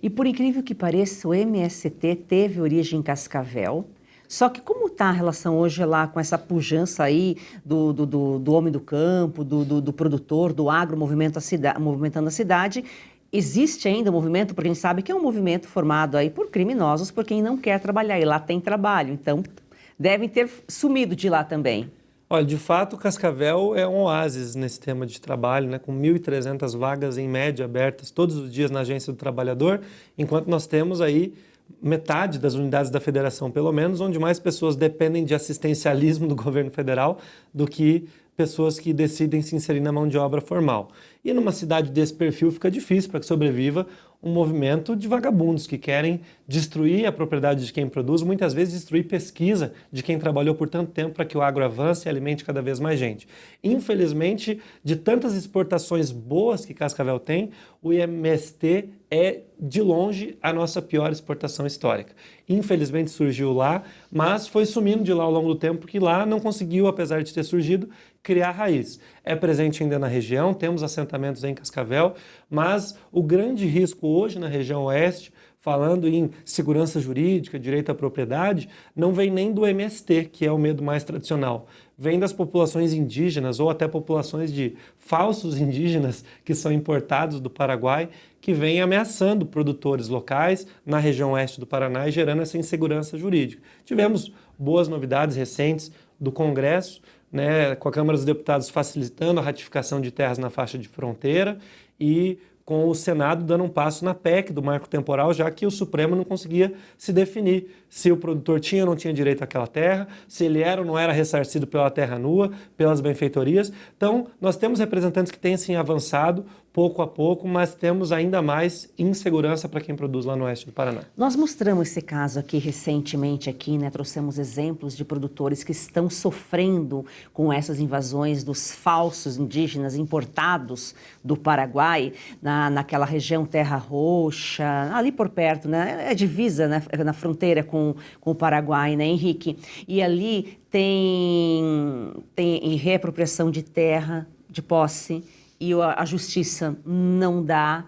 E por incrível que pareça, o MST teve origem em Cascavel. Só que como está a relação hoje lá com essa pujança aí do homem do campo, do produtor, do agro movimentando a cidade, existe ainda o movimento, porque a gente sabe que é um movimento formado aí por criminosos, por quem não quer trabalhar, e lá tem trabalho, então devem ter sumido de lá também. Olha, de fato, Cascavel é um oásis nesse tema de trabalho, né, com 1.300 vagas em média abertas todos os dias na Agência do Trabalhador, enquanto nós temos aí metade das unidades da federação, pelo menos, onde mais pessoas dependem de assistencialismo do governo federal do que pessoas que decidem se inserir na mão de obra formal. E numa cidade desse perfil fica difícil para que sobreviva um movimento de vagabundos que querem destruir a propriedade de quem produz, muitas vezes destruir pesquisa de quem trabalhou por tanto tempo para que o agro avance e alimente cada vez mais gente. Infelizmente, de tantas exportações boas que Cascavel tem, o IMST é, de longe, a nossa pior exportação histórica. Infelizmente surgiu lá, mas foi sumindo de lá ao longo do tempo, porque lá não conseguiu, apesar de ter surgido, criar raiz. É presente ainda na região, temos assentamentos em Cascavel, mas o grande risco hoje na região oeste, falando em segurança jurídica, direito à propriedade, não vem nem do MST, que é o medo mais tradicional. Vem das populações indígenas ou até populações de falsos indígenas que são importados do Paraguai, que vêm ameaçando produtores locais na região oeste do Paraná e gerando essa insegurança jurídica. Tivemos boas novidades recentes do Congresso, né, com a Câmara dos Deputados facilitando a ratificação de terras na faixa de fronteira e com o Senado dando um passo na PEC do marco temporal, já que o Supremo não conseguia se definir se o produtor tinha ou não tinha direito àquela terra, se ele era ou não era ressarcido pela terra nua, pelas benfeitorias. Então, nós temos representantes que têm sim avançado pouco a pouco, mas temos ainda mais insegurança para quem produz lá no oeste do Paraná. Nós mostramos esse caso aqui recentemente, né? Trouxemos exemplos de produtores que estão sofrendo com essas invasões dos falsos indígenas importados do Paraguai, naquela região Terra Roxa, ali por perto, né? É divisa, né? Na fronteira com o Paraguai, né, Henrique? E ali tem reapropriação de terra, de posse, e a justiça não dá.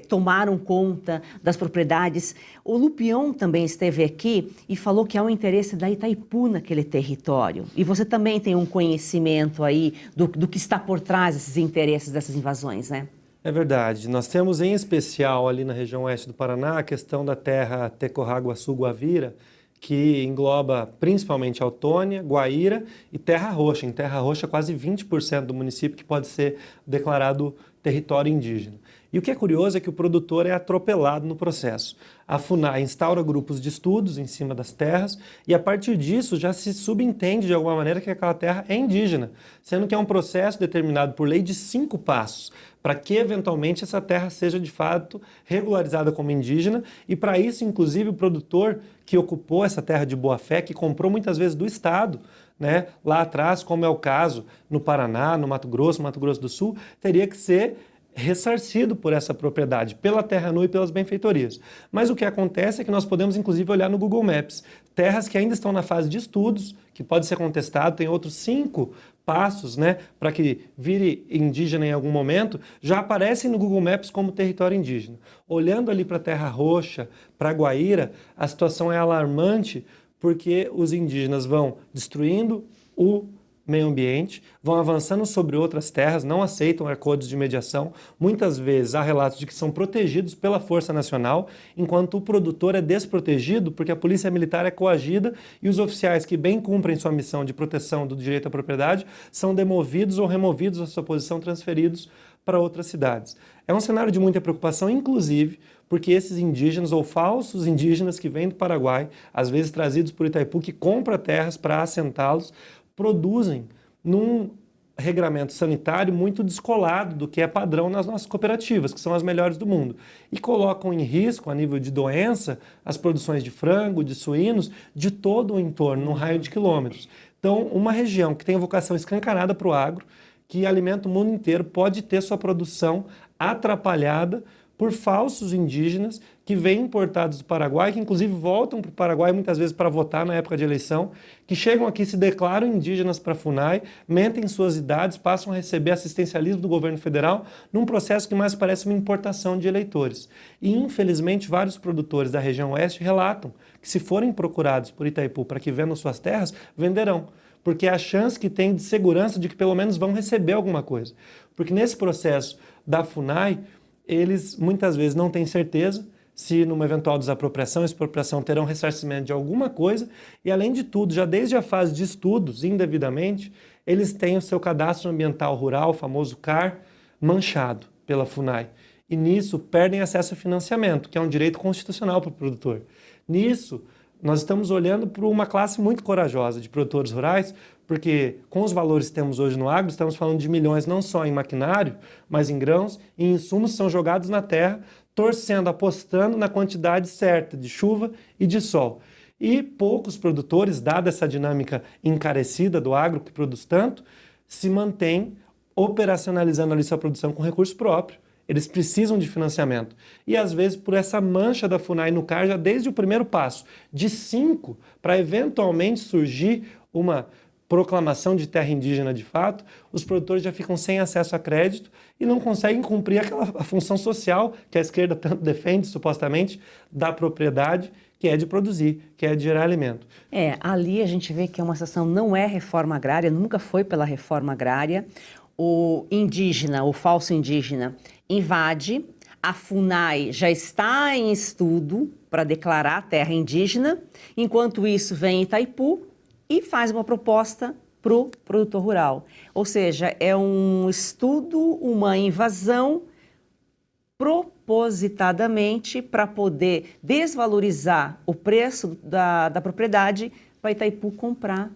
Tomaram conta das propriedades. O Lupion também esteve aqui e falou que há um interesse da Itaipu naquele território. E você também tem um conhecimento aí do que está por trás desses interesses, dessas invasões, né? É verdade. Nós temos em especial ali na região oeste do Paraná a questão da terra Tecorraguaçu-Guavira, que engloba principalmente Autônia, Guaíra e Terra Roxa. Em Terra Roxa, quase 20% do município que pode ser declarado território indígena. E o que é curioso é que o produtor é atropelado no processo. A FUNAI instaura grupos de estudos em cima das terras e a partir disso já se subentende de alguma maneira que aquela terra é indígena, sendo que é um processo determinado por lei de 5 passos para que eventualmente essa terra seja de fato regularizada como indígena e para isso inclusive o produtor que ocupou essa terra de boa fé, que comprou muitas vezes do Estado, né, lá atrás, como é o caso no Paraná, no Mato Grosso do Sul, teria que ser ressarcido por essa propriedade, pela terra nua e pelas benfeitorias. Mas o que acontece é que nós podemos inclusive olhar no Google Maps, terras que ainda estão na fase de estudos, que pode ser contestado, tem outros 5 passos, né, para que vire indígena em algum momento, já aparecem no Google Maps como território indígena. Olhando ali para Terra Roxa, para Guaíra, a situação é alarmante porque os indígenas vão destruindo o meio ambiente, vão avançando sobre outras terras, não aceitam acordos de mediação. Muitas vezes há relatos de que são protegidos pela Força Nacional, enquanto o produtor é desprotegido porque a polícia militar é coagida e os oficiais que bem cumprem sua missão de proteção do direito à propriedade são demovidos ou removidos da sua posição, transferidos para outras cidades. É um cenário de muita preocupação, inclusive porque esses indígenas ou falsos indígenas que vêm do Paraguai, às vezes trazidos por Itaipu, que compra terras para assentá-los, produzem num regramento sanitário muito descolado do que é padrão nas nossas cooperativas, que são as melhores do mundo, e colocam em risco, a nível de doença, as produções de frango, de suínos, de todo o entorno, num raio de quilômetros. Então, uma região que tem vocação escancarada para o agro, que alimenta o mundo inteiro, pode ter sua produção atrapalhada por falsos indígenas que vêm importados do Paraguai, que inclusive voltam para o Paraguai muitas vezes para votar na época de eleição, que chegam aqui, se declaram indígenas para a FUNAI, mentem suas idades, passam a receber assistencialismo do governo federal num processo que mais parece uma importação de eleitores. E infelizmente vários produtores da região oeste relatam que se forem procurados por Itaipu para que vendam suas terras, venderão. Porque é a chance que tem de segurança de que pelo menos vão receber alguma coisa. Porque nesse processo da FUNAI, eles muitas vezes não têm certeza se numa eventual desapropriação, expropriação terão ressarcimento de alguma coisa e além de tudo, já desde a fase de estudos, indevidamente, eles têm o seu cadastro ambiental rural, o famoso CAR, manchado pela FUNAI. E nisso perdem acesso a financiamento, que é um direito constitucional para o produtor. Nisso, nós estamos olhando para uma classe muito corajosa de produtores rurais, porque com os valores que temos hoje no agro, estamos falando de milhões não só em maquinário, mas em grãos e insumos que são jogados na terra, torcendo, apostando na quantidade certa de chuva e de sol. E poucos produtores, dada essa dinâmica encarecida do agro que produz tanto, se mantêm operacionalizando ali sua produção com recurso próprio. Eles precisam de financiamento. E às vezes por essa mancha da FUNAI no CAR, já desde o primeiro passo, de 5, para eventualmente surgir uma proclamação de terra indígena de fato, os produtores já ficam sem acesso a crédito e não conseguem cumprir a função social que a esquerda tanto defende, supostamente, da propriedade, que é de produzir, que é de gerar alimento. Ali a gente vê que uma situação não é reforma agrária, nunca foi pela reforma agrária. O indígena, o falso indígena, invade, a FUNAI já está em estudo para declarar a terra indígena, enquanto isso vem Itaipu e faz uma proposta para o produtor rural. Ou seja, é um estudo, uma invasão propositadamente para poder desvalorizar o preço da propriedade para Itaipu comprar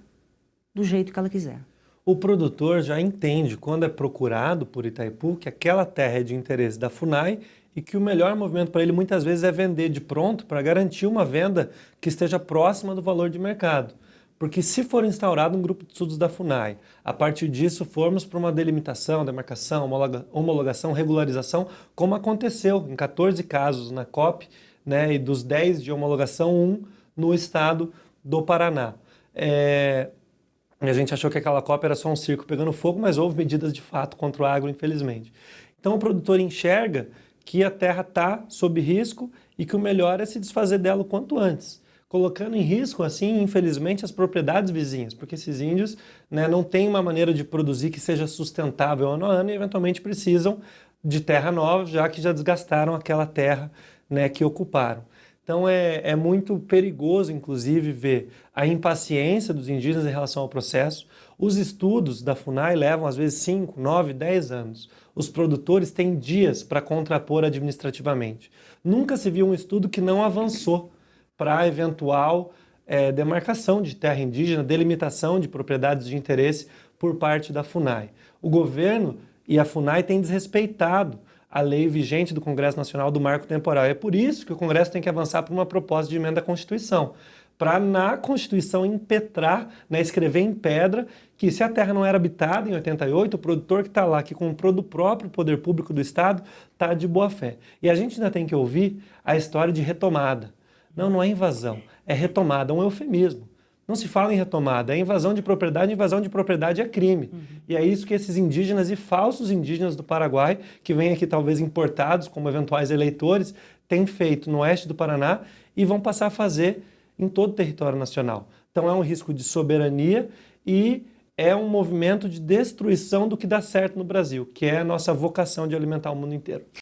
do jeito que ela quiser. O produtor já entende, quando é procurado por Itaipu, que aquela terra é de interesse da FUNAI e que o melhor movimento para ele muitas vezes é vender de pronto para garantir uma venda que esteja próxima do valor de mercado. Porque se for instaurado um grupo de estudos da FUNAI, a partir disso formos para uma delimitação, demarcação, homologação, regularização, como aconteceu em 14 casos na COP, né, e dos 10 de homologação, 1 no estado do Paraná. A gente achou que aquela COP era só um circo pegando fogo, mas houve medidas de fato contra o agro, infelizmente. Então o produtor enxerga que a terra está sob risco e que o melhor é se desfazer dela o quanto antes, colocando em risco, assim, infelizmente, as propriedades vizinhas, porque esses índios, né, não têm uma maneira de produzir que seja sustentável ano a ano e eventualmente precisam de terra nova, já que já desgastaram aquela terra, né, que ocuparam. Então é muito perigoso, inclusive, ver a impaciência dos indígenas em relação ao processo. Os estudos da FUNAI levam, às vezes, 5, 9, 10 anos. Os produtores têm dias para contrapor administrativamente. Nunca se viu um estudo que não avançou para a eventual demarcação de terra indígena, delimitação de propriedades de interesse por parte da FUNAI. O governo e a FUNAI têm desrespeitado a lei vigente do Congresso Nacional do Marco Temporal. É por isso que o Congresso tem que avançar para uma proposta de emenda à Constituição, para na Constituição impetrar, né, escrever em pedra, que se a terra não era habitada em 88, o produtor que está lá, que comprou do próprio poder público do Estado, está de boa fé. E a gente ainda tem que ouvir a história de retomada. Não é invasão, é retomada, é um eufemismo. Não se fala em retomada, é invasão de propriedade é crime. E é isso que esses indígenas e falsos indígenas do Paraguai, que vêm aqui talvez importados como eventuais eleitores, têm feito no oeste do Paraná e vão passar a fazer em todo o território nacional. Então é um risco de soberania e é um movimento de destruição do que dá certo no Brasil, que é a nossa vocação de alimentar o mundo inteiro.